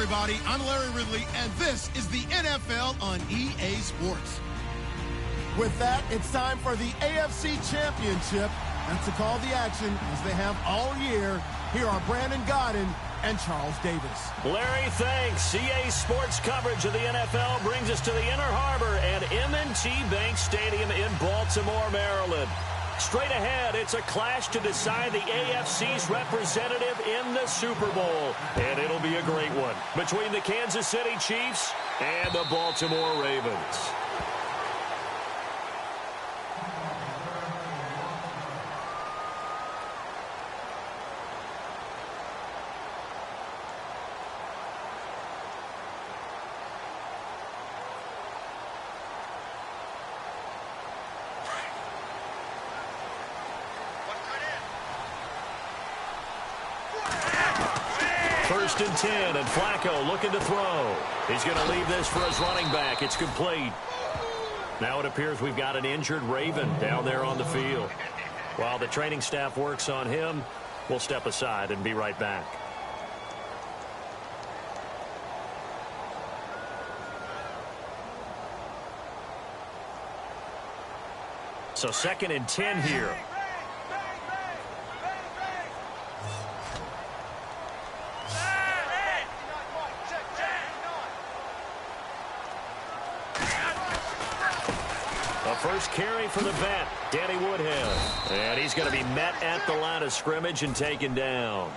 everybody. I'm Larry Ridley, and this is the NFL on EA Sports. With that, it's time for the AFC Championship. And to call the action, as they have all year, here are Brandon Godden and Charles Davis. Larry, thanks. EA Sports coverage of the NFL brings us to the Inner Harbor at M&T Bank Stadium in Baltimore, Maryland. Straight ahead, it's a clash to decide the AFC's representative in the Super Bowl. And it'll be a great one between the Kansas City Chiefs and the Baltimore Ravens. First and 10, and Flacco looking to throw. He's going to leave this for his running back. It's complete. Now it appears we've got an injured Raven down there on the field. While the training staff works on him, we'll step aside and be right back. So 2nd and 10 here. First carry for the vet, Danny Woodhead. And he's going to be met at the line of scrimmage and taken down.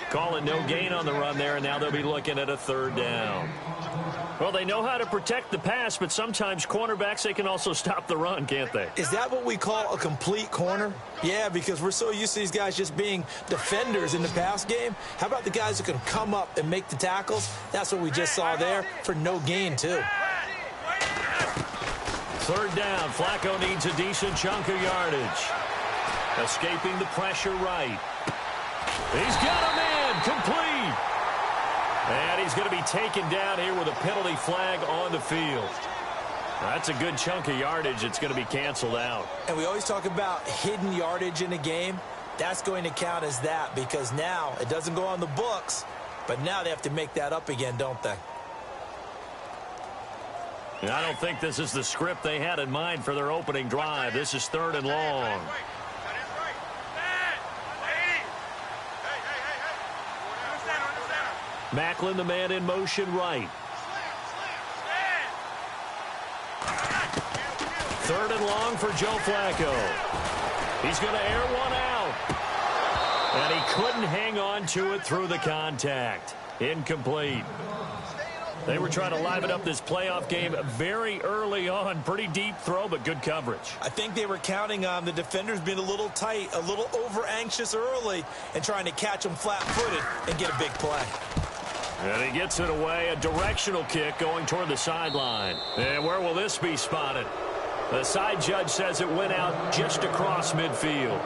Calling no gain on the run there, and now they'll be looking at a 3rd down. Well, they know how to protect the pass, but sometimes cornerbacks, they can also stop the run, can't they? Is that what we call a complete corner? Yeah, because we're so used to these guys just being defenders in the pass game. How about the guys who can come up and make the tackles? That's what we just saw there for no gain, too. 3rd down. Flacco needs a decent chunk of yardage. Escaping the pressure right. He's got a man complete. And he's going to be taken down here with a penalty flag on the field. That's a good chunk of yardage. It's going to be canceled out. And we always talk about hidden yardage in a game. That's going to count as that because now it doesn't go on the books, but now they have to make that up again, don't they? And I don't think this is the script they had in mind for their opening drive. This is 3rd and long. Macklin, the man in motion right. 3rd and long for Joe Flacco. He's going to air one out. And he couldn't hang on to it through the contact. Incomplete. They were trying to liven up this playoff game very early on. Pretty deep throw, but good coverage. I think they were counting on the defenders being a little tight, a little over-anxious early, and trying to catch them flat-footed and get a big play. And he gets it away, a directional kick going toward the sideline. And where will this be spotted? The side judge says it went out just across midfield.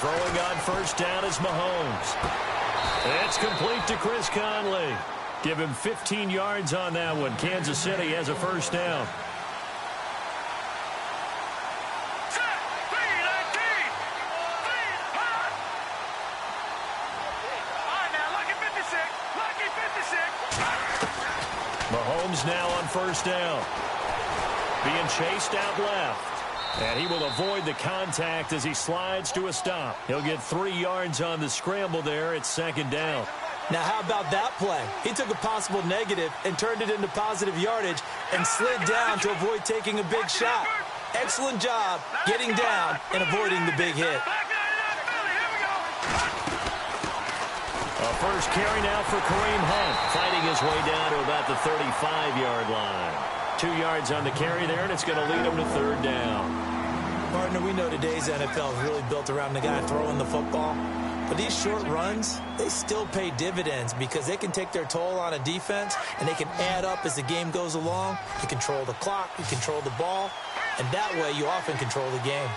Throwing on first down is Mahomes. It's complete to Chris Conley. Give him 15 yards on that one. Kansas City has a first down. Mahomes now on first down. Being chased out left. And he will avoid the contact as he slides to a stop. He'll get 3 yards on the scramble there. It's 2nd down. Now, how about that play? He took a possible negative and turned it into positive yardage and slid down to avoid taking a big shot. Excellent job getting down and avoiding the big hit. A first carry now for Kareem Hunt, fighting his way down to about the 35-yard line. 2 yards on the carry there, and it's going to lead him to 3rd down. Partner, we know today's NFL is really built around the guy throwing the football. But these short runs, they still pay dividends because they can take their toll on a defense, and they can add up as the game goes along. You control the clock, you control the ball, and that way you often control the game.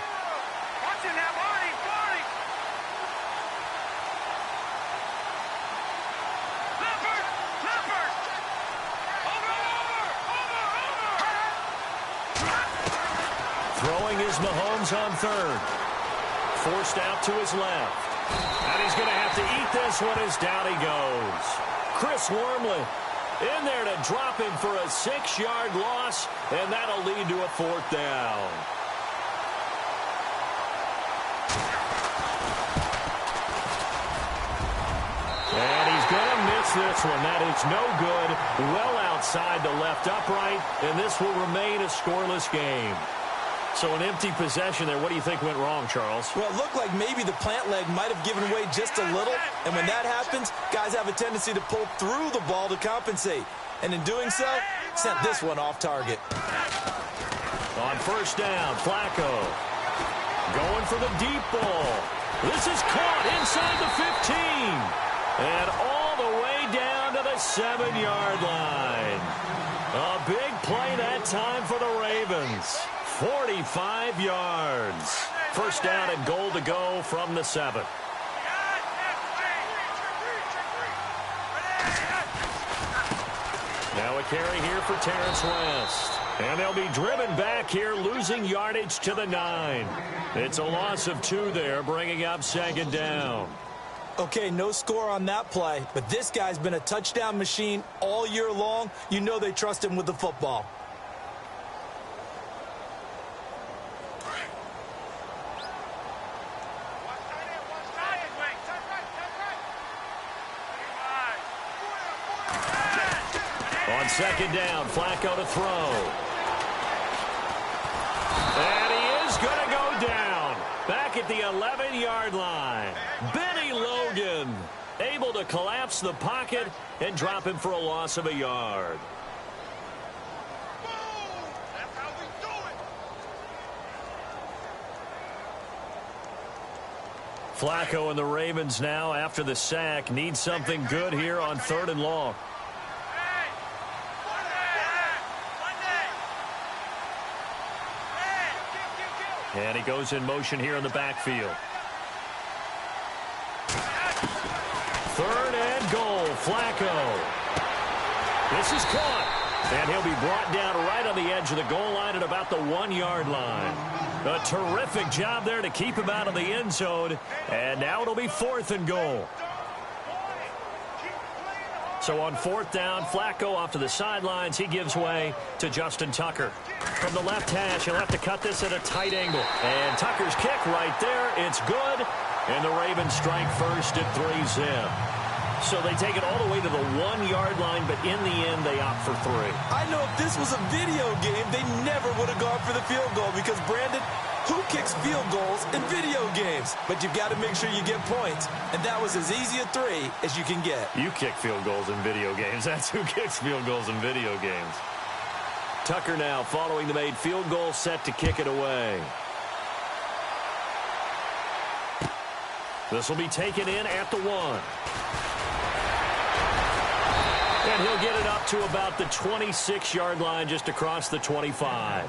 Throwing is Mahomes on third. Forced out to his left. And he's going to have to eat this one as down he goes. Chris Wormley in there to drop him for a 6-yard loss, and that'll lead to a 4th down. And he's going to miss this one. That is no good. Well outside the left upright, and this will remain a scoreless game. So an empty possession there. What do you think went wrong, Charles? Well, it looked like maybe the plant leg might have given way just a little. And when that happens, guys have a tendency to pull through the ball to compensate. And in doing so, sent this one off target. On first down, Flacco going for the deep ball. This is caught inside the 15. And all the way down to the 7-yard line. A big play that time for the Ravens. 45 yards. First down and goal to go from the 7. Now a carry here for Terrence West. And they'll be driven back here, losing yardage to the 9. It's a loss of 2 there, bringing up 2nd down. Okay, no score on that play, but this guy's been a touchdown machine all year long. You know they trust him with the football. On 2nd down, Flacco to throw. And he is going to go down. Back at the 11-yard line. Benny Logan able to collapse the pocket and drop him for a loss of a yard. Flacco and the Ravens now, after the sack, need something good here on 3rd and long. And he goes in motion here in the backfield. 3rd and goal, Flacco. This is caught. And he'll be brought down right on the edge of the goal line at about the 1-yard line. A terrific job there to keep him out of the end zone. And now it'll be 4th and goal. So on 4th down, Flacco off to the sidelines. He gives way to Justin Tucker. From the left hash, he'll have to cut this at a tight angle. And Tucker's kick right there. It's good. And the Ravens strike first at 3-zip. So they take it all the way to the 1-yard line, but in the end, they opt for 3. I know if this was a video game, they never would have gone for the field goal because, Brandon, who kicks field goals in video games? But you've got to make sure you get points, and that was as easy a 3 as you can get. You kick field goals in video games. That's who kicks field goals in video games. Tucker now following the made field goal, set to kick it away. This will be taken in at the 1. And he'll get it up to about the 26-yard line, just across the 25.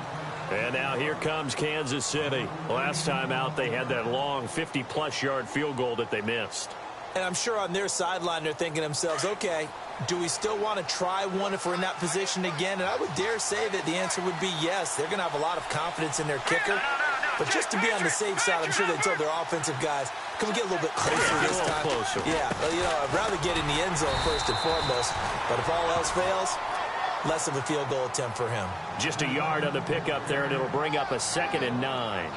And now here comes Kansas City. Last time out, they had that long 50-plus yard field goal that they missed. And I'm sure on their sideline, they're thinking to themselves, okay, do we still want to try one if we're in that position again? And I would dare say that the answer would be yes. They're going to have a lot of confidence in their kicker. But just to be on the safe side, I'm sure they told their offensive guys, can we get a little bit closer this time? Closer. Yeah, well, you know, I'd rather get in the end zone first and foremost. But if all else fails, less of a field goal attempt for him. Just a yard on the pickup there, and it'll bring up a 2nd and 9.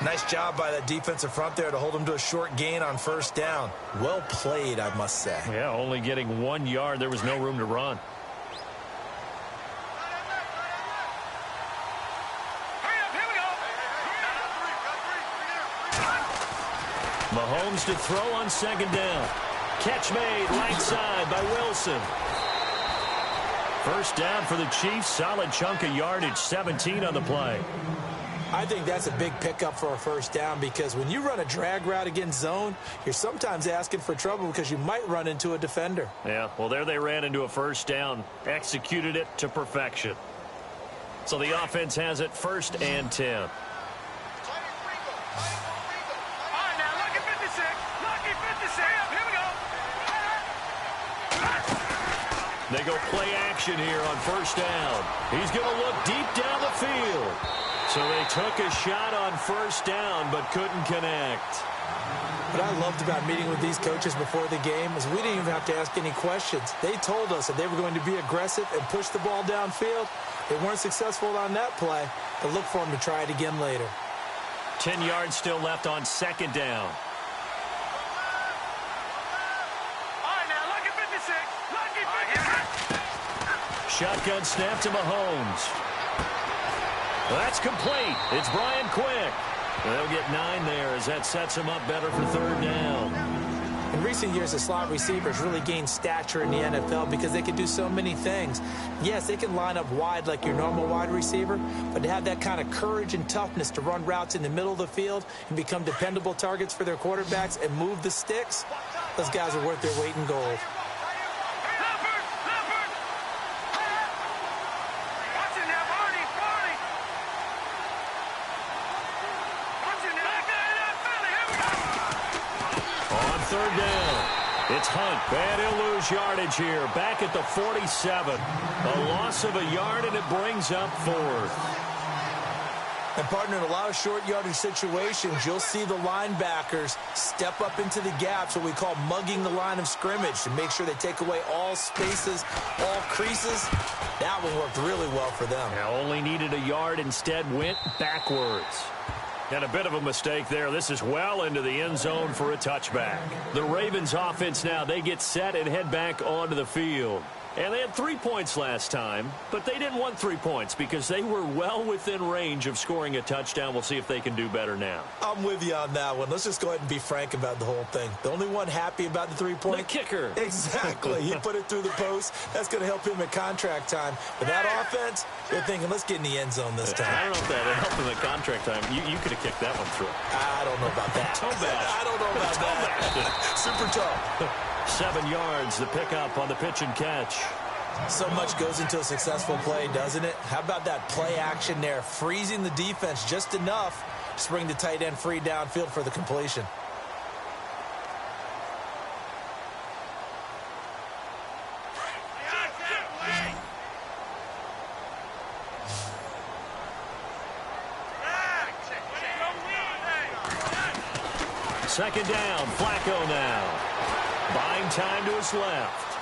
Nice job by that defensive front there to hold him to a short gain on 1st down. Well played, I must say. Yeah, only getting 1 yard. There was no room to run. Mahomes to throw on 2nd down. Catch made right side by Wilson. First down for the Chiefs. Solid chunk of yardage, 17 on the play. I think that's a big pickup for a 1st down because when you run a drag route against zone, you're sometimes asking for trouble because you might run into a defender. Yeah, well, there they ran into a 1st down. Executed it to perfection. So the offense has it 1st and 10. They go play action here on first down. He's going to look deep down the field. So they took a shot on first down but couldn't connect. What I loved about meeting with these coaches before the game is we didn't even have to ask any questions. They told us that they were going to be aggressive and push the ball downfield. They weren't successful on that play, but look for them to try it again later. 10 yards still left on second down. Shotgun snap to Mahomes. That's complete. It's Brian Quick. They'll get 9 there as that sets him up better for third down. In recent years, the slot receivers really gained stature in the NFL because they can do so many things. Yes, they can line up wide like your normal wide receiver, but to have that kind of courage and toughness to run routes in the middle of the field and become dependable targets for their quarterbacks and move the sticks, those guys are worth their weight in gold. Third down. It's Hunt. And he'll lose yardage here. Back at the 47. A loss of a yard, and it brings up fourth. And, partner, in a lot of short yardage situations, you'll see the linebackers step up into the gaps, what we call mugging the line of scrimmage, to make sure they take away all spaces, all creases. That one worked really well for them. Now only needed a yard, instead went backwards. And a bit of a mistake there. This is well into the end zone for a touchback. The Ravens offense now, they get set and head back onto the field. And they had 3 points last time, but they didn't want 3 points because they were well within range of scoring a touchdown. We'll see if they can do better now. I'm with you on that one. Let's just go ahead and be frank about the whole thing. The only one happy about the 3-point? The kicker. Exactly. He put it through the post. That's going to help him at contract time. But that offense, they're thinking, let's get in the end zone this time. I don't know if that helped him at contract time. You could have kicked that one through. I don't know about that. Toe bash. I don't know about that. Super tough. 7 yards, the pickup on the pitch and catch. So much goes into a successful play, doesn't it? How about that play action there, freezing the defense just enough to bring the tight end free downfield for the completion. Second down, Flacco now. Buying time to his left.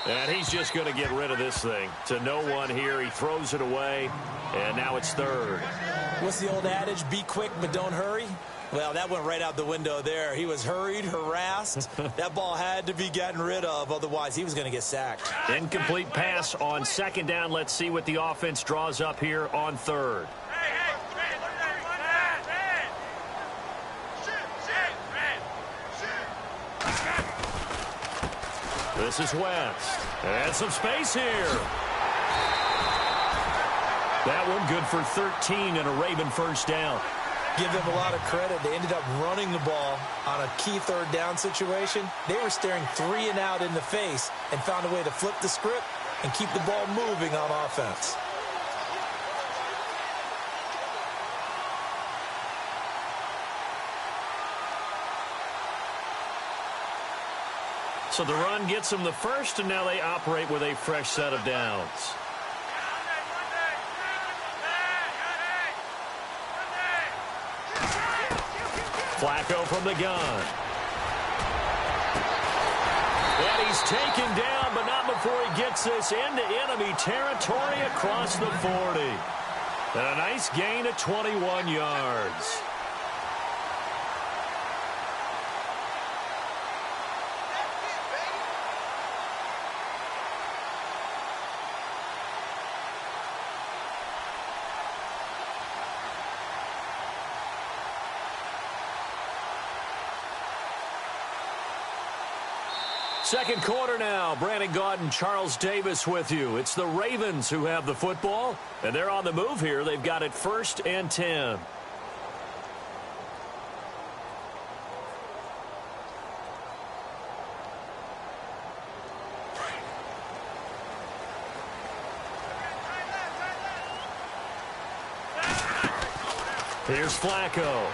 And he's just going to get rid of this thing. To no one here. He throws it away, and now it's third. What's the old adage? Be quick, but don't hurry? Well, that went right out the window there. He was hurried, harassed. That ball had to be gotten rid of, otherwise he was going to get sacked. Incomplete pass on second down. Let's see what the offense draws up here on third. This is West. And some space here. That one good for 13 and a Raven first down. Give them a lot of credit. They ended up running the ball on a key third down situation. They were staring 3 and out in the face and found a way to flip the script and keep the ball moving on offense. So the run gets them the first, and now they operate with a fresh set of downs. Flacco from the gun. And he's taken down, but not before he gets this into enemy territory across the 40. And a nice gain of 21 yards. Second quarter now. Brandon Gaudin and Charles Davis with you. It's the Ravens who have the football, and they're on the move here. They've got it 1st and 10. Here's Flacco.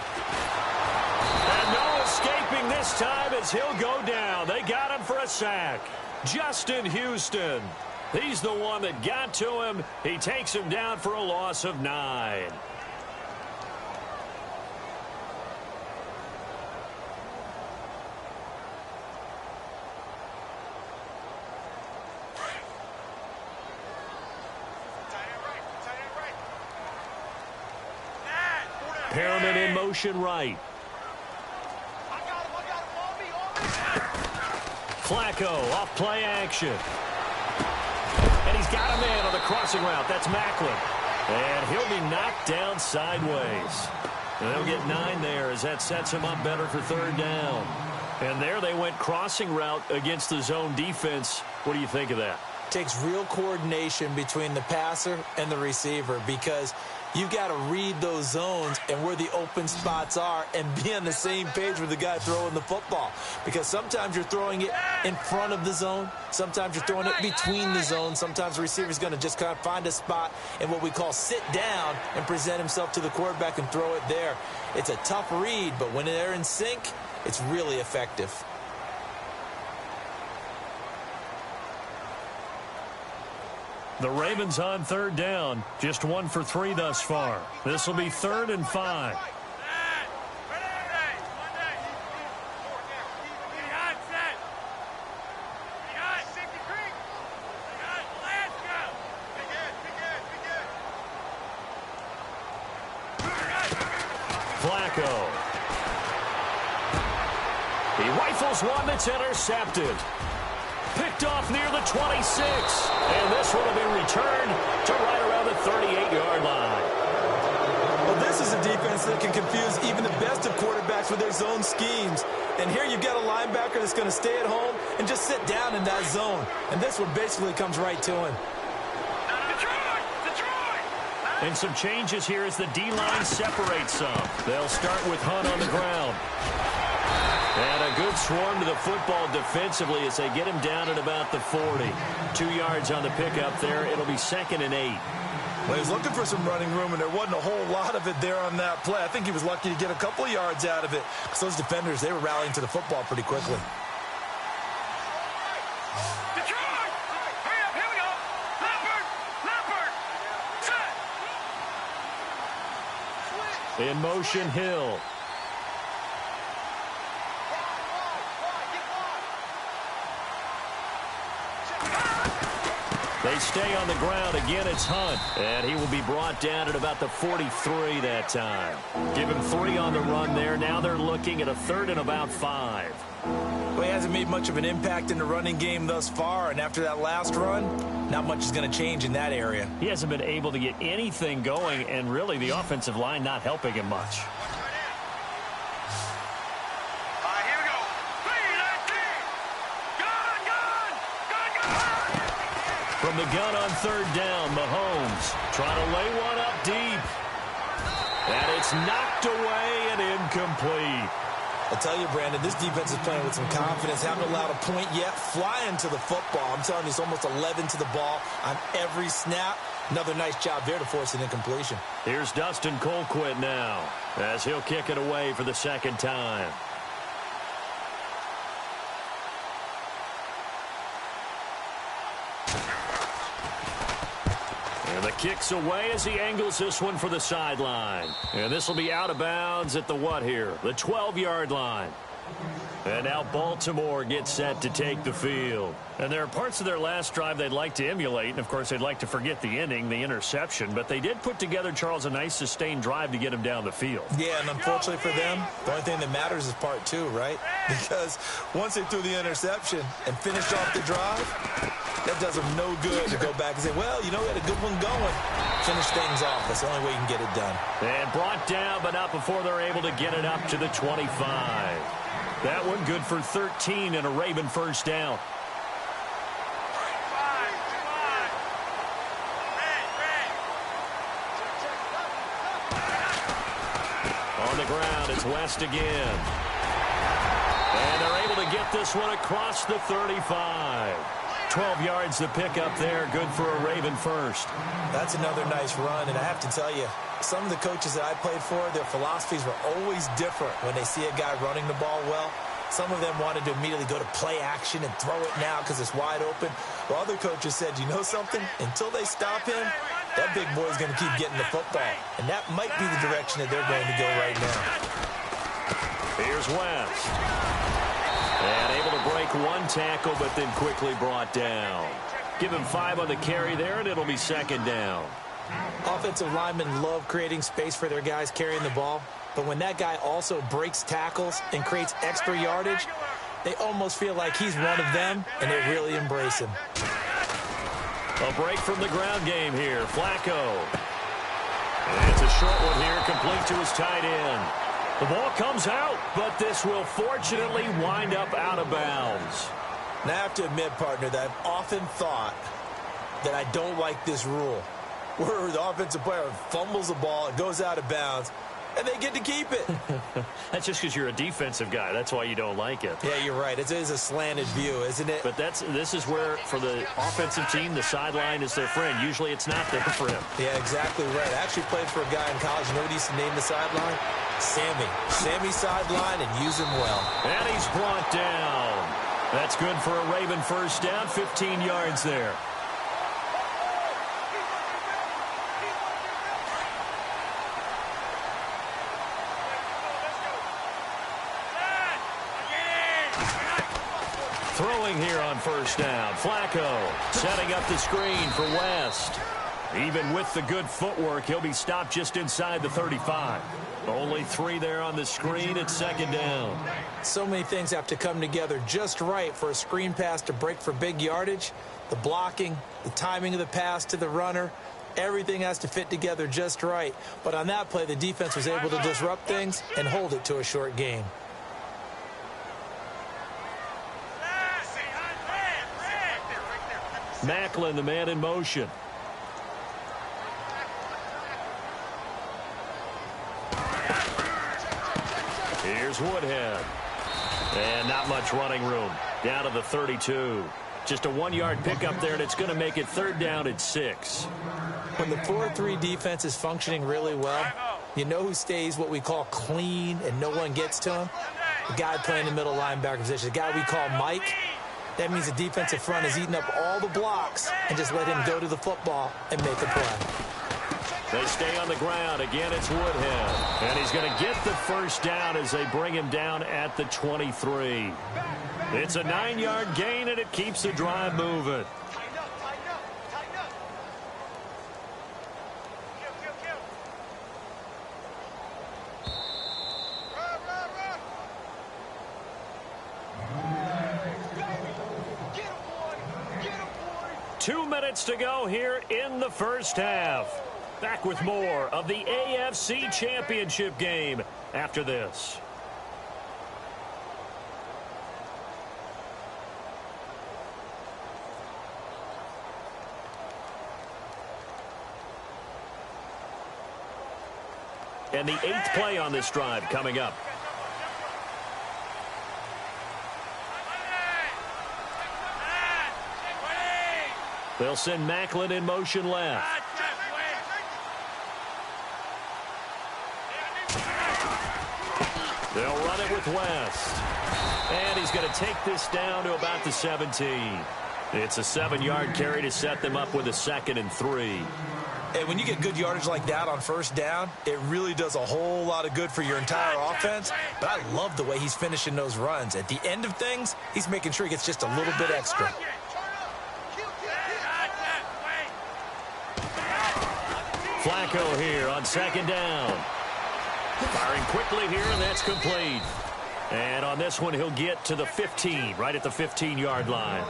And no escaping this time as he'll go down. They got him for a sack. Justin Houston. He's the one that got to him. He takes him down for a loss of 9. Perriman in motion right. Flacco off play action. And he's got a man on the crossing route. That's Macklin. And he'll be knocked down sideways. And they'll get 9 there as that sets him up better for 3rd down. And there they went crossing route against the zone defense. What do you think of that? Takes real coordination between the passer and the receiver because you've got to read those zones and where the open spots are and be on the same page with the guy throwing the football. Because sometimes you're throwing it in front of the zone. Sometimes you're throwing it between the zones. Sometimes the receiver's going to just kind of find a spot and what we call sit down and present himself to the quarterback and throw it there. It's a tough read, but when they're in sync, it's really effective. The Ravens on 3rd down. Just 1 for 3 thus far. This will be 3rd and 5. Flacco. He rifles one that's intercepted. Picked off near the 26. And this one will be returned to right around the 38-yard line. Well, this is a defense that can confuse even the best of quarterbacks with their zone schemes. And here you've got a linebacker that's going to stay at home and just sit down in that zone. And this one basically comes right to him. And some changes here as the D-line separates some. They'll start with Hunt on the ground. And a good swarm to the football defensively as they get him down at about the 40. 2 yards on the pickup there. It'll be 2nd and 8. Well, he was looking for some running room, and there wasn't a whole lot of it there on that play. I think he was lucky to get a couple of yards out of it because those defenders, they were rallying to the football pretty quickly. In motion, Hill. They stay on the ground. Again, it's Hunt. And he will be brought down at about the 43 that time. Give him 3 on the run there. Now they're looking at a 3rd and about 5. Well, he hasn't made much of an impact in the running game thus far. And after that last run, not much is going to change in that area. He hasn't been able to get anything going. And really, the offensive line not helping him much. From the gun on 3rd down, Mahomes trying to lay one up deep. And it's knocked away and incomplete. I'll tell you, Brandon, this defense is playing with some confidence. Haven't allowed a point yet. Flying to the football. I'm telling you, it's almost 11 to the ball on every snap. Another nice job there to force an incompletion. Here's Dustin Colquitt now as he'll kick it away for the 2nd time. And the kick's away as he angles this one for the sideline. And this will be out of bounds at the what here? The 12-yard line. And now Baltimore gets set to take the field. And there are parts of their last drive they'd like to emulate. And, of course, they'd like to forget the ending, the interception. But they did put together, Charles, a nice sustained drive to get him down the field. Yeah, and unfortunately for them, the only thing that matters is part 2, right? Because once they threw the interception and finished off the drive, that does them no good to go back and say, well, you know, we had a good one going. Finish things off. That's the only way you can get it done. And brought down, but not before they're able to get it up to the 25. That one good for 13 and a Raven 1st down. On the ground, it's West again. And they're able to get this one across the 35. 12 yards to pick up there. Good for a Raven 1st. That's another nice run, and I have to tell you, Some of the coaches that I played for, their philosophies were always different when they see a guy running the ball well. Some of them wanted to immediately go to play action and throw it now because it's wide open. While other coaches said, you know something? Until they stop him, that big boy's going to keep getting the football. And that might be the direction that they're going to go right now. Here's West. And able to break one tackle, but then quickly brought down. Give him 5 on the carry there, and it'll be second down. Offensive linemen love creating space for their guys carrying the ball. But when that guy also breaks tackles and creates extra yardage, they almost feel like he's one of them, and they really embrace him. A break from the ground game here. Flacco. And it's a short one here, complete to his tight end. The ball comes out, but this will fortunately wind up out of bounds. Now, I have to admit, partner, that I've often thought that I don't like this rule, where the offensive player fumbles the ball, it goes out of bounds, and they get to keep it. That's just because you're a defensive guy. That's why you don't like it. Yeah, you're right. It is a slanted view, isn't it? But this is where, for the offensive team, the sideline is their friend. Usually it's not their friend. Yeah, exactly right. I actually played for a guy in college. You know what he used to name the sideline? Sammy. Sammy sideline, and use him well. And he's brought down. That's good for a Raven first down, 15 yards there. Throwing here on first down. Flacco setting up the screen for West. Even with the good footwork, he'll be stopped just inside the 35. Only 3 there on the screen. It's second down. So many things have to come together just right for a screen pass to break for big yardage. The blocking, the timing of the pass to the runner, everything has to fit together just right. But on that play, the defense was able to disrupt things and hold it to a short gain. Macklin, the man in motion. Here's Woodhead. And not much running room. Down to the 32. Just a 1-yard pickup there, and it's going to make it third down at 6. When the 4-3 defense is functioning really well, you know who stays what we call clean and no one gets to him? The guy playing the middle linebacker position, the guy we call Mike. That means the defensive front is eating up all the blocks and just let him go to the football and make a play. They stay on the ground. Again, it's Woodhead. And he's going to get the first down as they bring him down at the 23. It's a 9-yard gain, and it keeps the drive moving. Two minutes to go here in the first half. Back with more of the AFC Championship game after this. And the 8th play on this drive coming up. They'll send Macklin in motion left. They'll run it with West. And he's going to take this down to about the 17. It's a 7-yard carry to set them up with a 2nd and 3. And when you get good yardage like that on first down, it really does a whole lot of good for your entire offense. But I love the way he's finishing those runs. At the end of things, he's making sure he gets just a little bit extra. Flacco here on second down. Firing quickly here, and that's complete. And on this one, he'll get to the 15, right at the 15-yard line.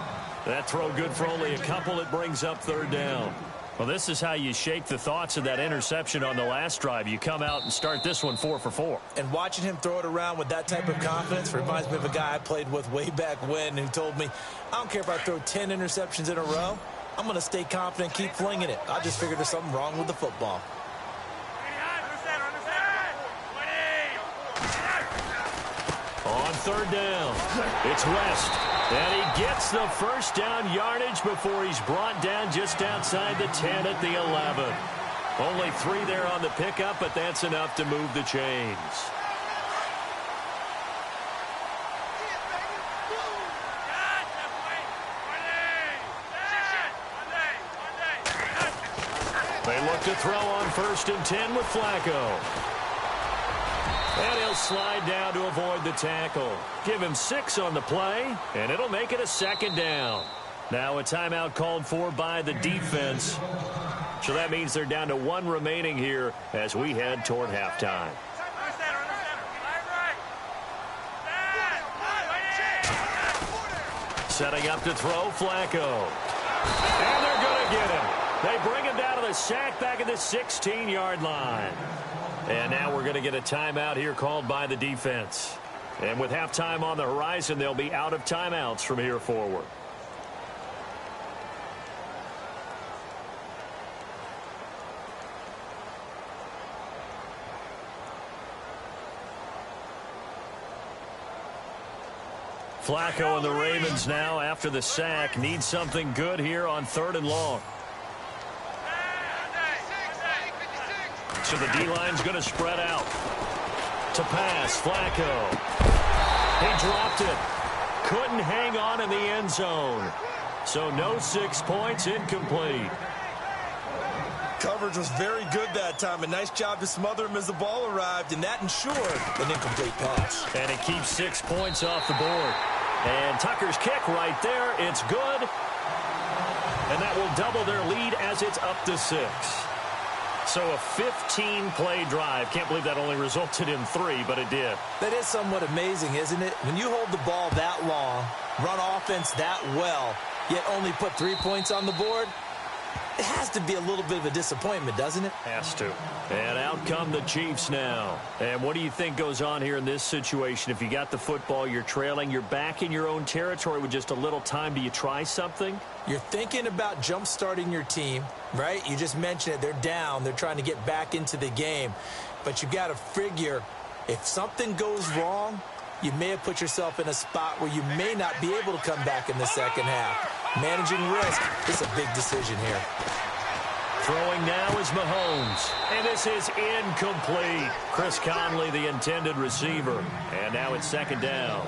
That throw good for only a couple. It brings up third down. Well, this is how you shake the thoughts of that interception on the last drive. You come out and start this one 4 for 4. And watching him throw it around with that type of confidence reminds me of a guy I played with way back when who told me, I don't care if I throw 10 interceptions in a row. I'm going to stay confident, keep flinging it. I just figured there's something wrong with the football. On third down, it's West. And he gets the first down yardage before he's brought down just outside the 10 at the 11. Only 3 there on the pickup, but that's enough to move the chains. They look to throw on 1st and 10 with Flacco. And he'll slide down to avoid the tackle. Give him 6 on the play, and it'll make it a 2nd down. Now a timeout called for by the defense. So that means they're down to 1 remaining here as we head toward halftime. Setting up to throw, Flacco. And they're going to get him. They bring him down to the sack back at the 16-yard line. And now we're going to get a timeout here called by the defense. And with halftime on the horizon, they'll be out of timeouts from here forward. Flacco and the Ravens now, after the sack, need something good here on 3rd and long. So the D-line's going to spread out. To pass, Flacco. He dropped it. Couldn't hang on in the end zone. So no 6 points, incomplete. Coverage was very good that time. A nice job to smother him as the ball arrived, and that ensured an incomplete pass. And it keeps 6 points off the board. And Tucker's kick right there. It's good. And that will double their lead as it's up to 6. So a 15-play drive. Can't believe that only resulted in 3, but it did. That is somewhat amazing, isn't it? When you hold the ball that long, run offense that well, yet only put 3 points on the board, it has to be a little bit of a disappointment, doesn't it? Has to. And out come the Chiefs now. And what do you think goes on here in this situation? If you got the football, you're trailing, you're back in your own territory with just a little time. Do you try something? You're thinking about jump-starting your team, right? You just mentioned it. They're down. They're trying to get back into the game. But you got to figure if something goes wrong, you may have put yourself in a spot where you may not be able to come back in the second half. Managing risk is a big decision here. Throwing now is Mahomes. And this is incomplete. Chris Conley, the intended receiver. And now it's 2nd down.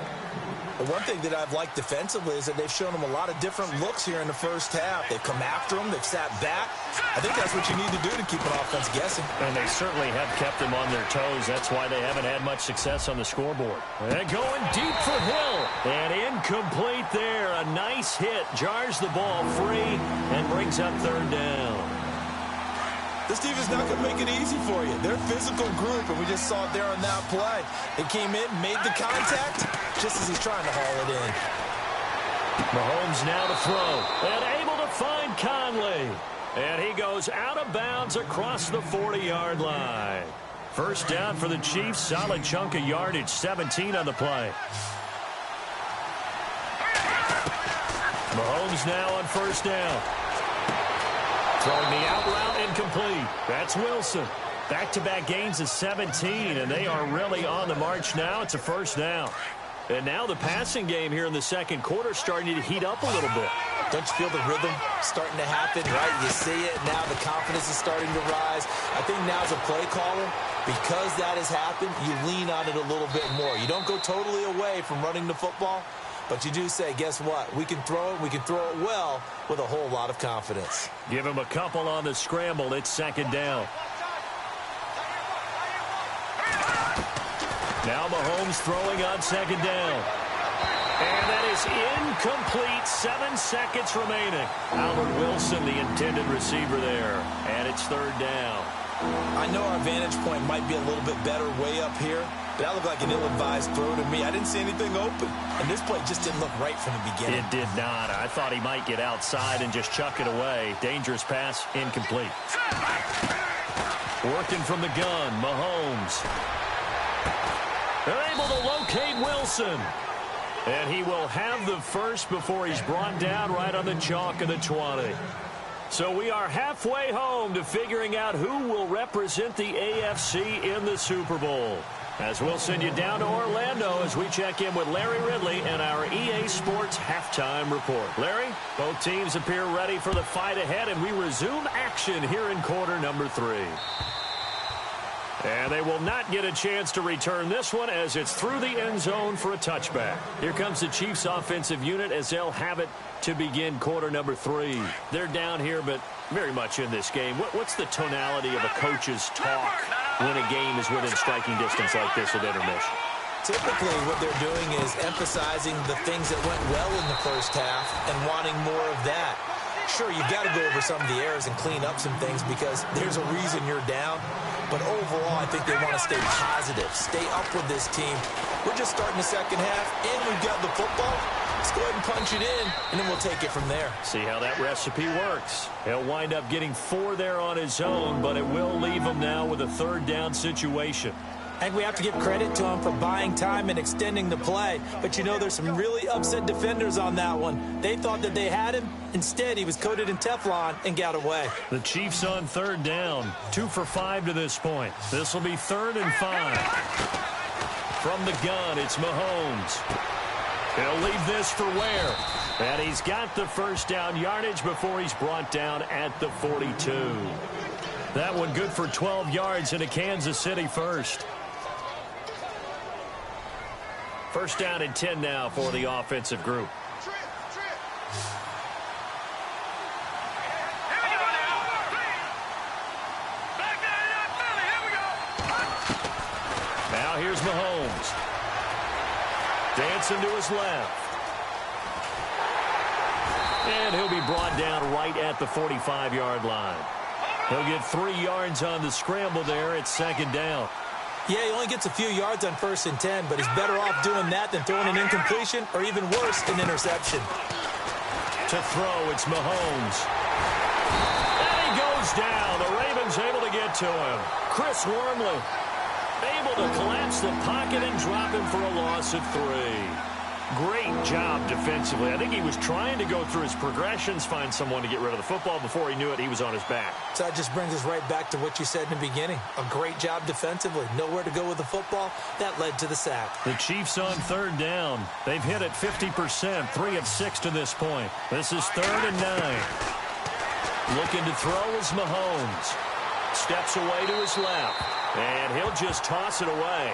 The one thing that I've liked defensively is that they've shown him a lot of different looks here in the first half. They've come after him. They've sat back. I think that's what you need to do to keep an offense guessing. And they certainly have kept them on their toes. That's why they haven't had much success on the scoreboard. And going deep for Hill. And incomplete there. A nice hit. Jars the ball free and brings up 3rd down. This defense is not going to make it easy for you. They're a physical group, and we just saw it there on that play. They came in, made the contact, just as he's trying to haul it in. Mahomes now to throw, and able to find Conley. And he goes out of bounds across the 40-yard line. 1st down for the Chiefs, solid chunk of yardage, 17 on the play. Mahomes now on 1st down. Throwing the out route, incomplete. That's Wilson. Back-to-back gains of 17, and they are really on the march now. It's a 1st down. And now the passing game here in the 2nd quarter starting to heat up a little bit. Don't you feel the rhythm starting to happen, right? You see it. Now the confidence is starting to rise. I think now as a play caller, because that has happened, you lean on it a little bit more. You don't go totally away from running the football, but you do say, guess what? We can throw it. We can throw it well with a whole lot of confidence. Give him a couple on the scramble. It's 2nd down. Now Mahomes throwing on 2nd down. And that is incomplete. 7 seconds remaining. Albert Wilson, the intended receiver there. And it's 3rd down. I know our vantage point might be a little bit better way up here, but that looked like an ill-advised throw to me. I didn't see anything open, and this play just didn't look right from the beginning. It did not. I thought he might get outside and just chuck it away. Dangerous pass, incomplete. Working from the gun, Mahomes. They're able to locate Wilson. And he will have the first before he's brought down right on the chalk of the 20. So we are halfway home to figuring out who will represent the AFC in the Super Bowl. As we'll send you down to Orlando as we check in with Larry Ridley and our EA Sports halftime report. Larry, both teams appear ready for the fight ahead, and we resume action here in quarter number 3. And they will not get a chance to return this one as it's through the end zone for a touchback. Here comes the Chiefs offensive unit as they'll have it to begin quarter number 3. They're down here, but very much in this game. What's the tonality of a coach's talk when a game is within striking distance like this at intermission? Typically, what they're doing is emphasizing the things that went well in the first half and wanting more of that. Sure, you've got to go over some of the errors and clean up some things because there's a reason you're down. But overall, I think they want to stay positive, stay up with this team. We're just starting the second half, and we've got the football. Let's go ahead and punch it in, and then we'll take it from there. See how that recipe works. He'll wind up getting 4 there on his own, but it will leave him now with a third down situation. I think we have to give credit to him for buying time and extending the play. But, you know, there's some really upset defenders on that one. They thought that they had him. Instead, he was coated in Teflon and got away. The Chiefs on third down. 2 for 5 to this point. This will be 3rd and 5. From the gun, it's Mahomes. He'll leave this for Ware. And he's got the first down yardage before he's brought down at the 42. That one good for 12 yards into Kansas City first. First down and 10 now for the offensive group. Now here's Mahomes. Dancing to his left. And he'll be brought down right at the 45-yard line. He'll get 3 yards on the scramble there at second down. Yeah, he only gets a few yards on 1st and 10, but he's better off doing that than throwing an incompletion or even worse, an interception. To throw, it's Mahomes. And he goes down. The Ravens able to get to him. Chris Wormley able to collapse the pocket and drop him for a loss of 3. Great job defensively. I think he was trying to go through his progressions, find someone to get rid of the football. Before he knew it, he was on his back. So that just brings us right back to what you said in the beginning. A great job defensively. Nowhere to go with the football. That led to the sack. The Chiefs on third down. They've hit it 50%, 3 of 6 to this point. This is 3rd and 9. Looking to throw is Mahomes. Steps away to his left. And he'll just toss it away.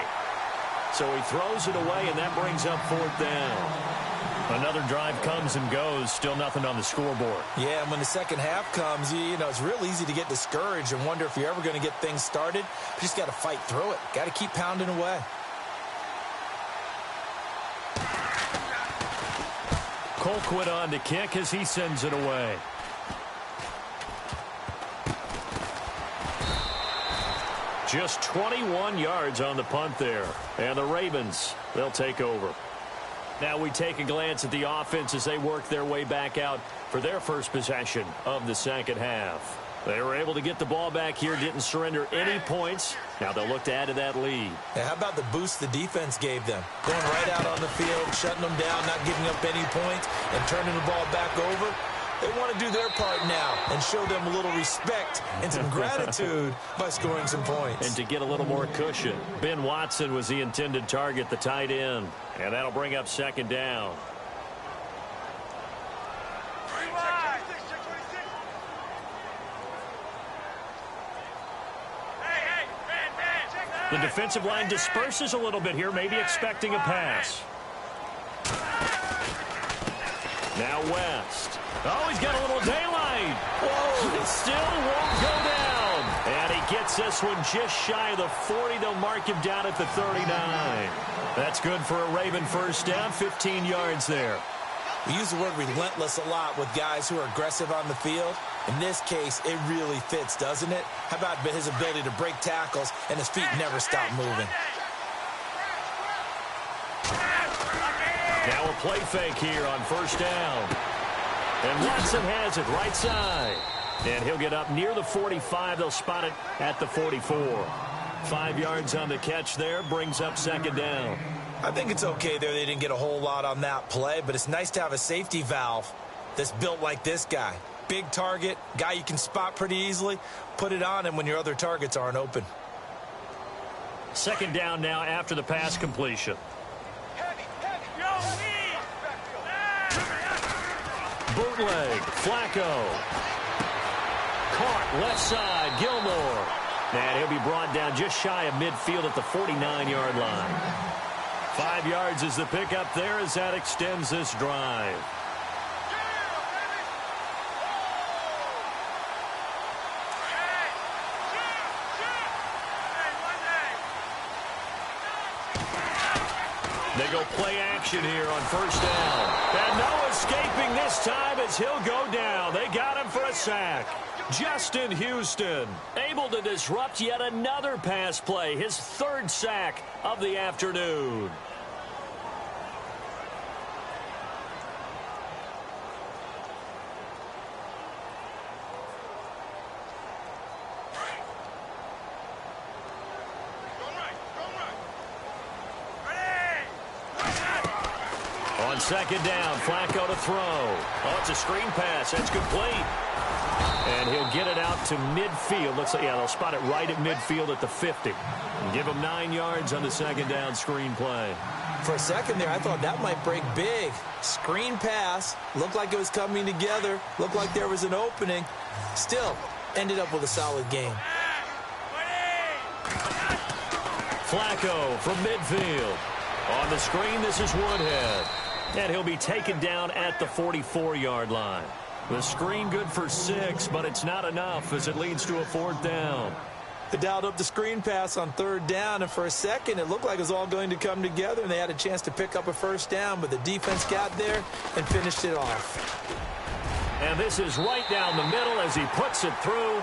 So he throws it away, and that brings up 4th down. Another drive comes and goes. Still nothing on the scoreboard. Yeah, and when the second half comes, you know, it's real easy to get discouraged and wonder if you're ever going to get things started. You just got to fight through it. Got to keep pounding away. Colquitt on to kick as he sends it away. Just 21 yards on the punt there. And the Ravens, they'll take over. Now we take a glance at the offense as they work their way back out for their first possession of the second half. They were able to get the ball back here, didn't surrender any points. Now they'll look to add to that lead. Yeah, how about the boost the defense gave them? Going right out on the field, shutting them down, not giving up any points, and turning the ball back over. They want to do their part now and show them a little respect and some gratitude by scoring some points. And to get a little more cushion, Ben Watson was the intended target, the tight end. And that'll bring up second down. The defensive line disperses a little bit here, maybe expecting a pass. Now West. Oh, he's got a little daylight. Whoa, it still won't go down. And he gets this one just shy of the 40. They'll mark him down at the 39. That's good for a Raven first down, 15 yards there. We use the word relentless a lot with guys who are aggressive on the field. In this case, it really fits, doesn't it? How about his ability to break tackles and his feet never stop moving? Now a play fake here on first down. And Watson has it right side. And he'll get up near the 45. They'll spot it at the 44. 5 yards on the catch there, brings up second down. I think it's okay there. They didn't get a whole lot on that play, but it's nice to have a safety valve that's built like this guy. Big target, guy you can spot pretty easily. Put it on him when your other targets aren't open. Second down now after the pass completion. Bootleg, Flacco. Caught left side, Gilmore. And he'll be brought down just shy of midfield at the 49-yard line. 5 yards is the pickup there as that extends this drive. They go play action here on first down. And no escaping this time as he'll go down. They got him for a sack. Justin Houston able to disrupt yet another pass play. His third sack of the afternoon. On second down, Flacco to throw. Oh, it's a screen pass. That's complete. And he'll get it out to midfield. Looks like, yeah, they'll spot it right at midfield at the 50. And give him 9 yards on the second down screen play. For a second there, I thought that might break big. Screen pass. Looked like it was coming together. Looked like there was an opening. Still, ended up with a solid game. Flacco from midfield. On the screen, this is Woodhead. And he'll be taken down at the 44-yard line. The screen good for 6, but it's not enough as it leads to a 4th down. They dialed up the screen pass on 3rd down, and for a second, it looked like it was all going to come together, and they had a chance to pick up a 1st down, but the defense got there and finished it off. And this is right down the middle as he puts it through.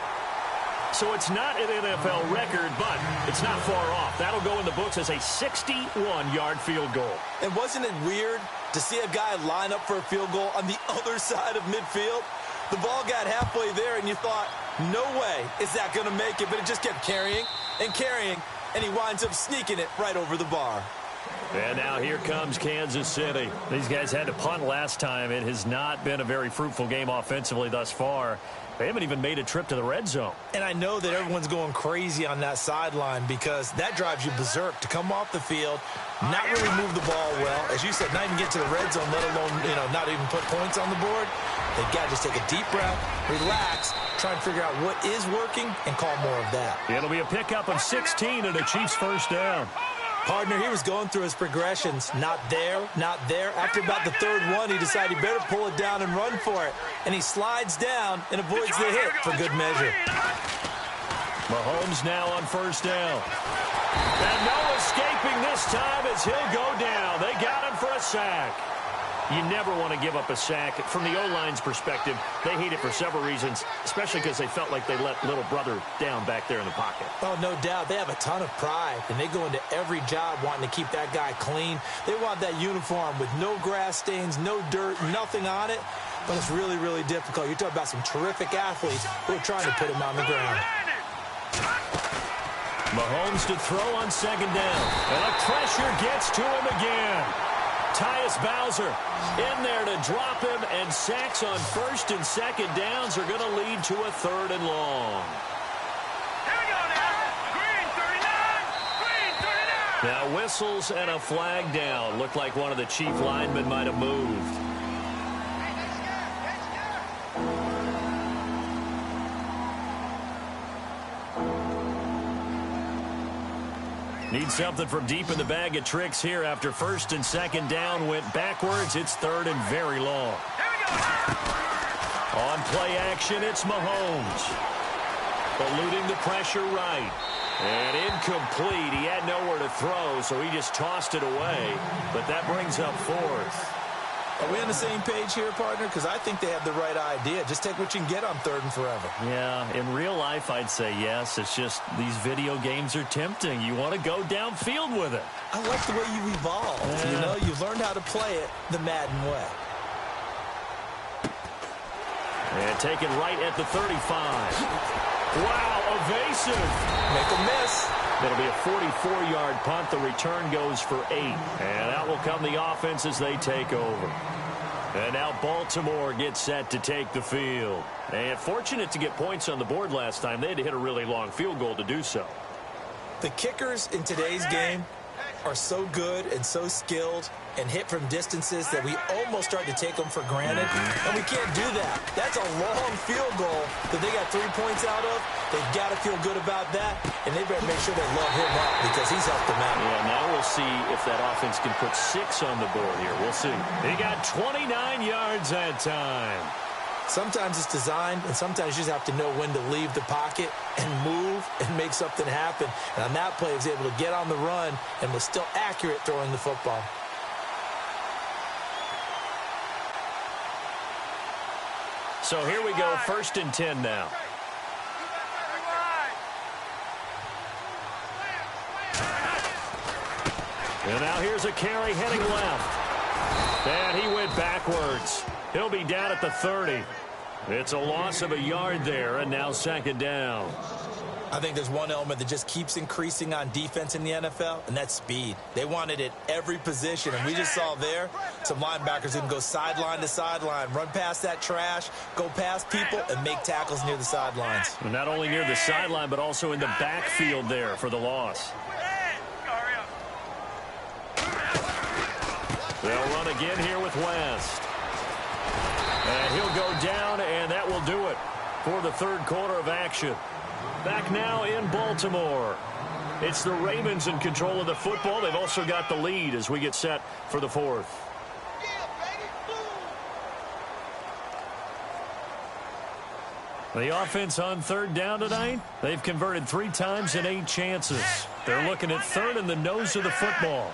So it's not an NFL record, but it's not far off. That'll go in the books as a 61-yard field goal. And wasn't it weird to see a guy line up for a field goal on the other side of midfield? The ball got halfway there, and you thought, no way is that going to make it, but it just kept carrying, and he winds up sneaking it right over the bar. And now here comes Kansas City. These guys had to punt last time. It has not been a very fruitful game offensively thus far. They haven't even made a trip to the red zone. And I know that everyone's going crazy on that sideline because that drives you berserk to come off the field, not really move the ball well. As you said, not even get to the red zone, let alone, not even put points on the board. They've got to just take a deep breath, relax, try and figure out what is working, and call more of that. It'll be a pickup of 16 and a Chiefs first down. Partner, he was going through his progressions. Not there, not there. After about the 3rd one, he decided he better pull it down and run for it. And he slides down and avoids the hit for good measure. Mahomes now on first down. And no escaping this time as he'll go down. They got him for a sack. You never want to give up a sack. From the O-line's perspective, they hate it for several reasons, especially because they felt like they let little brother down back there in the pocket. Oh, no doubt. They have a ton of pride, and they go into every job wanting to keep that guy clean. They want that uniform with no grass stains, no dirt, nothing on it. But it's really, really difficult. You're talking about some terrific athletes who are trying to put him on the ground. Mahomes to throw on second down. And the pressure gets to him again. Tyus Bowser in there to drop him, and sacks on first and second downs are going to lead to a 3rd and long. Here we go now. Green 39. Now whistles and a flag down. Looked like one of the Chief linemen might have moved. Need something from deep in the bag of tricks here after first and second down went backwards. It's 3rd and very long. On play action, it's Mahomes. Eluding the pressure right. And incomplete. He had nowhere to throw, so he just tossed it away. But that brings up 4th. Are we on the same page here, partner? Because I think they have the right idea. Just take what you can get on 3rd and forever. Yeah, in real life, I'd say yes. It's just these video games are tempting. You want to go downfield with it. I like the way you evolved. Yeah. You've learned how to play it the Madden way. And taken right at the 35. Wow, evasive. Make a miss. It'll be a 44-yard punt. The return goes for 8. And out will come the offense as they take over. And now Baltimore gets set to take the field. And fortunate to get points on the board last time. They had to hit a really long field goal to do so. The kickers in today's game are so good and so skilled and hit from distances that we almost start to take them for granted, and we can't do that. That's a long field goal that they got 3 points out of. They've got to feel good about that, and they better make sure they love him up because he's helped them out. Yeah, now we'll see if that offense can put 6 on the board here. We'll see. He got 29 yards that time. Sometimes it's designed, and sometimes you just have to know when to leave the pocket and move and make something happen. And on that play, he was able to get on the run and was still accurate throwing the football. So here we go, 1st and 10 now. And now here's a carry heading left. And he went backwards. He'll be down at the 30. It's a loss of a yard there, and now 2nd down. I think there's one element that just keeps increasing on defense in the NFL, and that's speed. They want it at every position, and we just saw there some linebackers who can go sideline to sideline, run past that trash, go past people, and make tackles near the sidelines. And not only near the sideline, but also in the backfield there for the loss. They'll run again here with West. And he'll go down, and that will do it for the 3rd quarter of action. Back now in Baltimore. It's the Ravens in control of the football. They've also got the lead as we get set for the 4th. The offense on 3rd down tonight, they've converted 3 times in 8 chances. They're looking at 3rd in the nose of the football.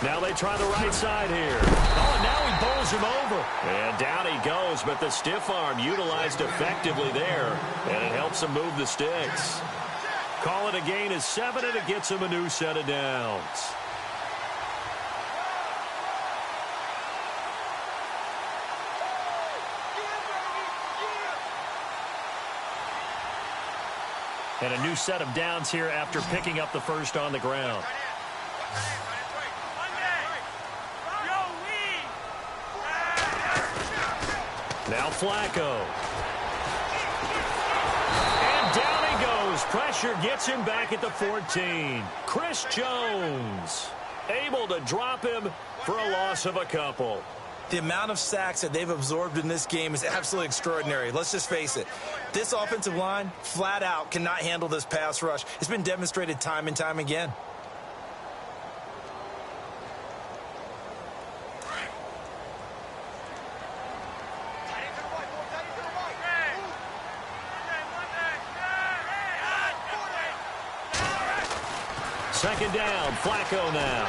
Now they try the right side here. Oh, and now he bowls him over. And down he goes, but the stiff arm utilized effectively there, and it helps him move the sticks. Call it a gain of 7, and it gets him a new set of downs. And a new set of downs here after picking up the 1st on the ground. Now Flacco. And down he goes. Pressure gets him back at the 14. Chris Jones able to drop him for a loss of a couple. The amount of sacks that they've absorbed in this game is absolutely extraordinary. Let's just face it. This offensive line, flat out, cannot handle this pass rush. It's been demonstrated time and time again. Second down, Flacco now.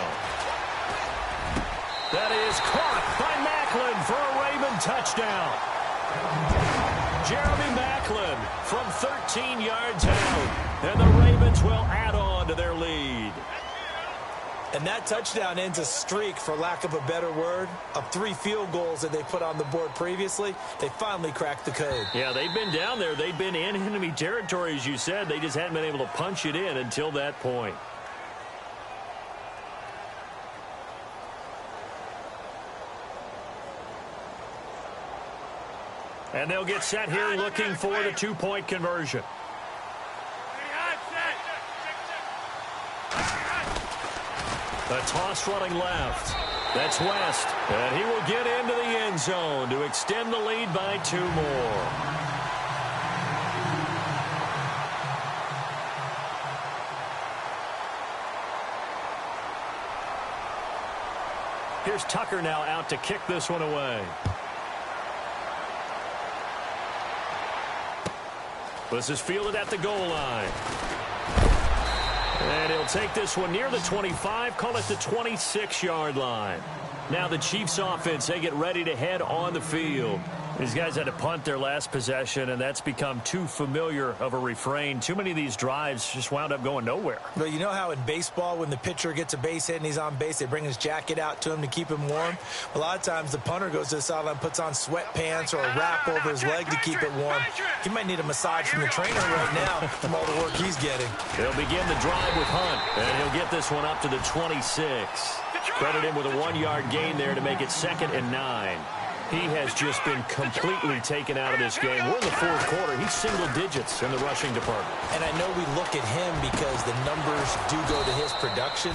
That is caught by Maclin for a Raven touchdown. Jeremy Maclin from 13 yards out. And the Ravens will add on to their lead. And that touchdown ends a streak, for lack of a better word, of 3 field goals that they put on the board previously. They finally cracked the code. Yeah, they've been down there. They've been in enemy territory, as you said. They just hadn't been able to punch it in until that point. And they'll get set here looking for the 2-point conversion. The toss running left. That's West. And he will get into the end zone to extend the lead by 2 more. Here's Tucker now out to kick this one away. This is fielded at the goal line. And he'll take this one near the 25, call it the 26-yard line. Now the Chiefs offense, they get ready to head on the field. These guys had to punt their last possession, and that's become too familiar of a refrain. Too many of these drives just wound up going nowhere. Well, you know how in baseball, when the pitcher gets a base hit and he's on base, they bring his jacket out to him to keep him warm? A lot of times the punter goes to the sideline, puts on sweatpants or a wrap over his leg to keep it warm. He might need a massage from the trainer right now from all the work he's getting. They'll begin the drive with Hunt, and he'll get this one up to the 26. Credit him with a 1-yard gain there to make it 2nd and 9. He has just been completely taken out of this game. We're in the 4th quarter. He's single digits in the rushing department. And I know we look at him because the numbers do go to his production.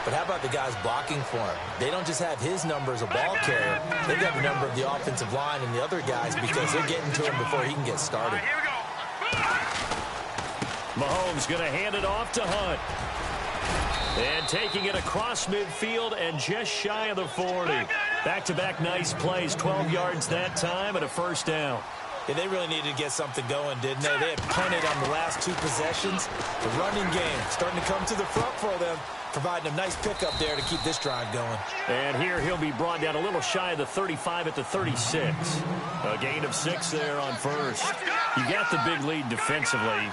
But how about the guys blocking for him? They don't just have his number as a ball carrier. They've got the number of the offensive line and the other guys because they're getting to him before he can get started. Here we go. Mahomes going to hand it off to Hunt. And taking it across midfield and just shy of the 40. Back-to-back nice plays, 12 yards that time and a 1st down. Yeah, they really needed to get something going, didn't they? They had punted on the last 2 possessions. The running game starting to come to the front for them, providing a nice pickup there to keep this drive going. And here he'll be brought down a little shy of the 35 at the 36. A gain of 6 there on 1st. You got the big lead defensively.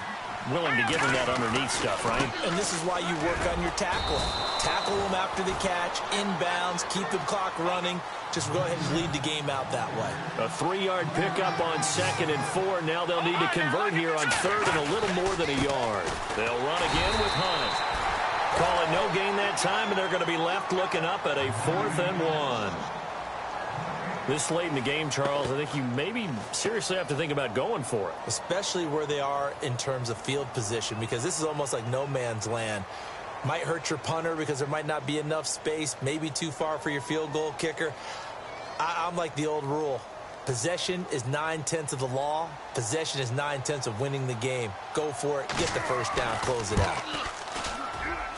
Willing to give him that underneath stuff, right? And this is why you work on your tackling. Tackle them after the catch, inbounds, keep the clock running. Just go ahead and lead the game out that way. A 3-yard pickup on 2nd and 4. Now they'll need to convert here on 3rd and a little more than a yard. They'll run again with Hunt. Call it no gain that time, and they're going to be left looking up at a 4th and 1. This late in the game, Charles, I think you maybe seriously have to think about going for it. Especially where they are in terms of field position, because this is almost like no man's land. Might hurt your punter because there might not be enough space, maybe too far for your field goal kicker. I'm like the old rule. Possession is 9/10 of the law. Possession is 9/10 of winning the game. Go for it. Get the 1st down. Close it out.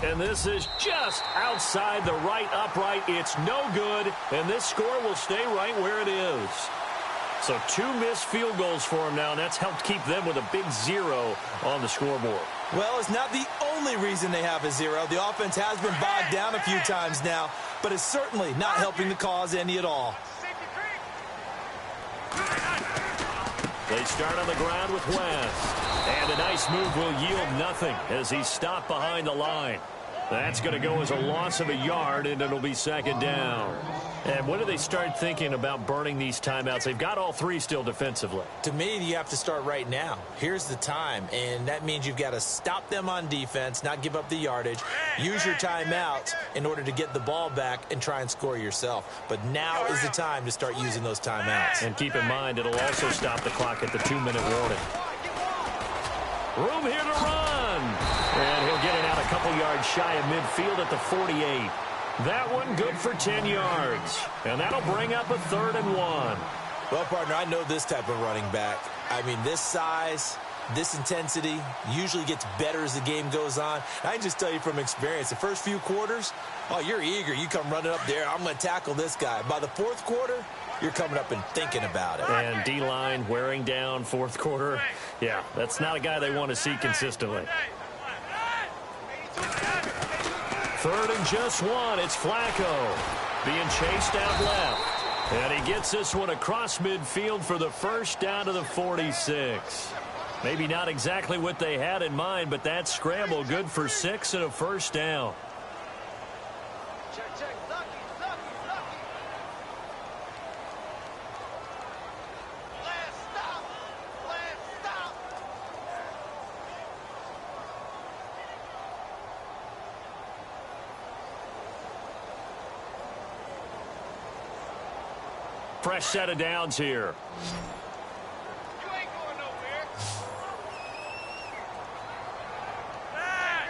And this is just outside the right upright. It's no good, and this score will stay right where it is. So 2 missed field goals for him now, and that's helped keep them with a big 0 on the scoreboard. Well, it's not the only reason they have a 0. The offense has been bogged down a few times now, but it's certainly not helping the cause any at all. They start on the ground with West. And a nice move will yield nothing as he's stopped behind the line. That's going to go as a loss of a yard, and it'll be 2nd down. And when do they start thinking about burning these timeouts? They've got all 3 still defensively. To me, you have to start right now. Here's the time, and that means you've got to stop them on defense, not give up the yardage, use your timeouts in order to get the ball back and try and score yourself. But now is the time to start using those timeouts. And keep in mind, it'll also stop the clock at the 2-minute warning. Room here to run. And he'll get it out a couple yards shy of midfield at the 48. That one good for 10 yards. And that'll bring up a 3rd and 1. Well, partner, I know this type of running back. I mean, this size, this intensity usually gets better as the game goes on. I can just tell you from experience, the first few quarters, oh, you're eager. You come running up there. I'm going to tackle this guy. By the 4th quarter, you're coming up and thinking about it. And D-line wearing down 4th quarter. Yeah, that's not a guy they want to see consistently. 3rd and just 1. It's Flacco being chased out left. And he gets this one across midfield for the 1st down to the 46. Maybe not exactly what they had in mind, but that scramble good for 6 and a 1st down. Fresh set of downs here. You ain't going nowhere.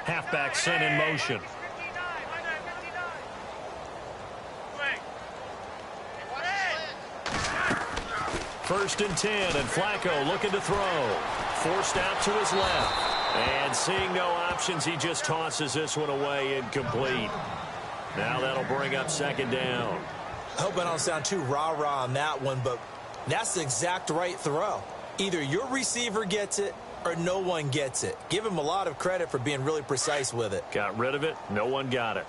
Halfback sent in motion. 59. 1st and 10, and Flacco looking to throw. Forced out to his left. And seeing no options, he just tosses this one away incomplete. Now that'll bring up 2nd down. I hope I don't sound too rah-rah on that one, but that's the exact right throw. Either your receiver gets it or no one gets it. Give him a lot of credit for being really precise with it. Got rid of it. No one got it.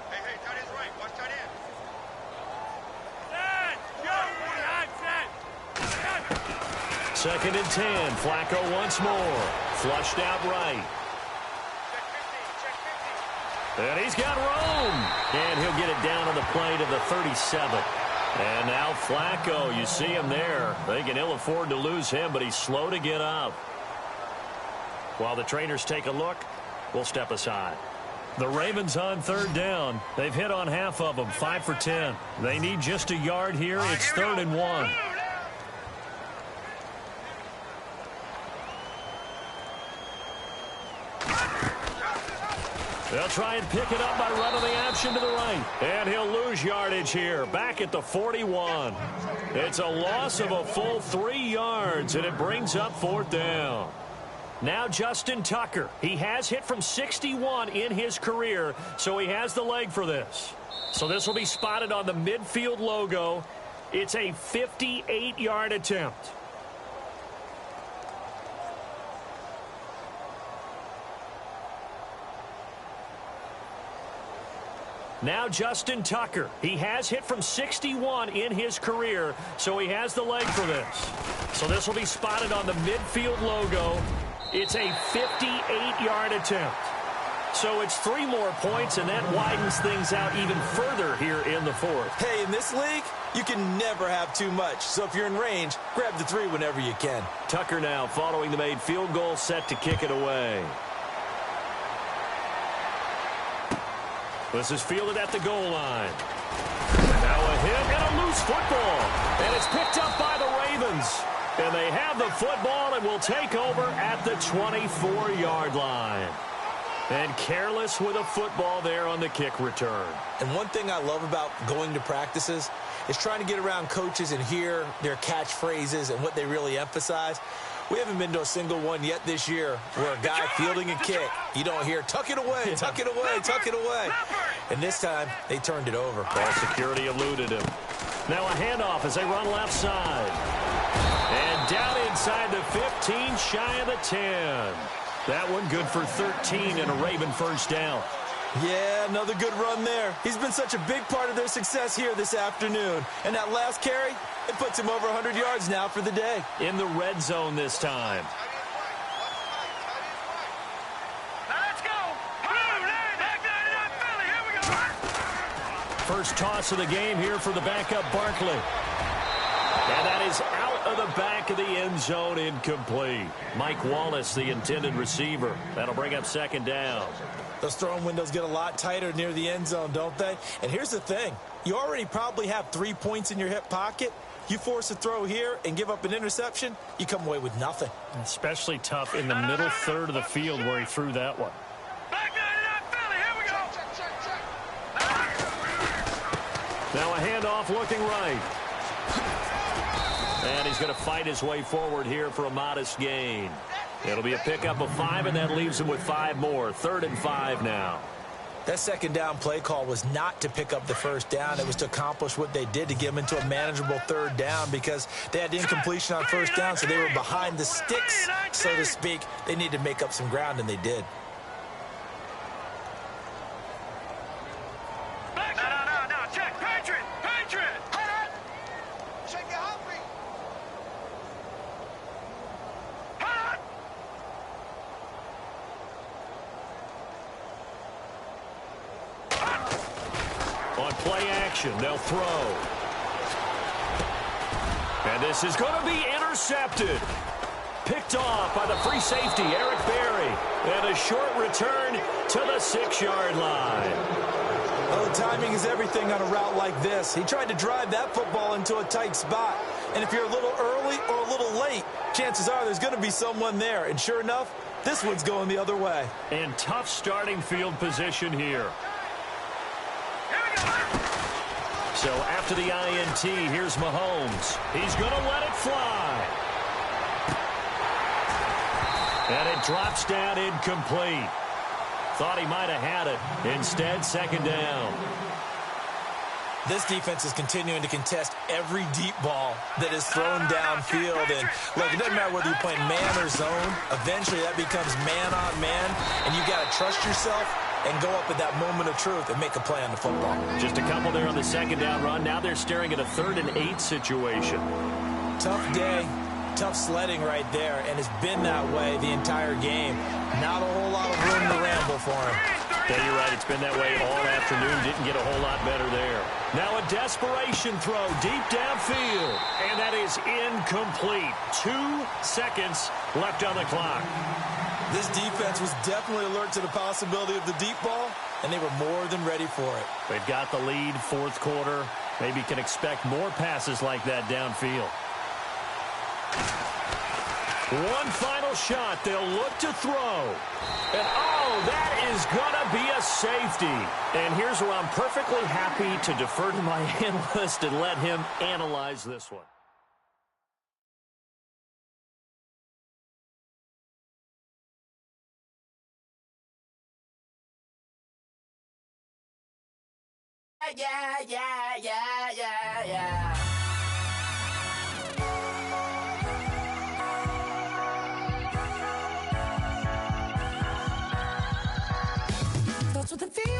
Hey, tight end's right. Watch tight end. 2nd and 10. Flacco once more. Flushed out right. And he's got room. And he'll get it down on the play to the 37. And now Flacco, you see him there. They can ill afford to lose him, but he's slow to get up. While the trainers take a look, we'll step aside. The Ravens on 3rd down. They've hit on half of them, 5 for 10. They need just a yard here. It's 3rd and 1. They'll try and pick it up by running the option to the right. And he'll lose yardage here, back at the 41. It's a loss of a full 3 yards, and it brings up 4th down. Now Justin Tucker. He has hit from 61 in his career, so he has the leg for this. So this will be spotted on the midfield logo. It's a 58-yard attempt. Now Justin Tucker. He has hit from 61 in his career, so he has the leg for this. So this will be spotted on the midfield logo. It's a 58-yard attempt. So it's 3 more points, and that widens things out even further here in the 4th. Hey, in this league, you can never have too much. So if you're in range, grab the 3 whenever you can. Tucker now following the made field goal, set to kick it away. This is fielded at the goal line. Now a hit and a loose football. And it's picked up by the Ravens. And they have the football and will take over at the 24-yard line. And careless with a football there on the kick return. And one thing I love about going to practices is trying to get around coaches and hear their catchphrases and what they really emphasize. We haven't been to a single one yet this year where a guy fielding a kick, you don't hear, tuck it away, tuck it away, tuck it away. And this time, they turned it over. Ball security eluded him. Now a handoff as they run left side. And down inside the 15, shy of the 10. That one good for 13 and a Raven first down. Yeah, another good run there. He's been such a big part of their success here this afternoon. And that last carry, it puts him over 100 yards now for the day. In the red zone this time. First toss of the game here for the backup Barkley. And that is out of the back of the end zone, incomplete. Mike Wallace, the intended receiver. That'll bring up 2nd down. Those throwing windows get a lot tighter near the end zone, don't they? And here's the thing. You already probably have 3 points in your hip pocket. You force a throw here and give up an interception, you come away with nothing. Especially tough in the middle third of the field where he threw that one. Now a handoff looking right. And he's going to fight his way forward here for a modest gain. It'll be a pickup of 5, and that leaves him with 5 more. 3rd and 5 now. That 2nd down play call was not to pick up the 1st down. It was to accomplish what they did to get them into a manageable 3rd down because they had incompletion on 1st down, so they were behind the sticks, so to speak. They needed to make up some ground, and they did. Play action, they'll throw. And this is going to be intercepted. Picked off by the free safety, Eric Berry. And a short return to the 6-yard line. Well, the timing is everything on a route like this. He tried to drive that football into a tight spot. And if you're a little early or a little late, chances are there's going to be someone there. And sure enough, this one's going the other way. And tough starting field position here. So after the INT, here's Mahomes. He's going to let it fly. And it drops down incomplete. Thought he might have had it. Instead, 2nd down. This defense is continuing to contest every deep ball that is thrown downfield. And, look, it doesn't matter whether you're playing man or zone. Eventually, that becomes man on man. And you've got to trust yourself and go up at that moment of truth and make a play on the football. Just a couple there on the 2nd down run. Now they're staring at a 3rd and 8 situation. Tough day. Tough sledding right there, and it's been that way the entire game. Not a whole lot of room to ramble for him. Yeah, you're right. It's been that way all afternoon. Didn't get a whole lot better there. Now a desperation throw deep downfield. And that is incomplete. 2 seconds left on the clock. This defense was definitely alert to the possibility of the deep ball, and they were more than ready for it. They've got the lead, fourth quarter. Maybe can expect more passes like that downfield. One final shot. They'll look to throw. And, oh, that is going to be a safety. And here's where I'm perfectly happy to defer to my analyst and let him analyze this one. Yeah. That's what the feeling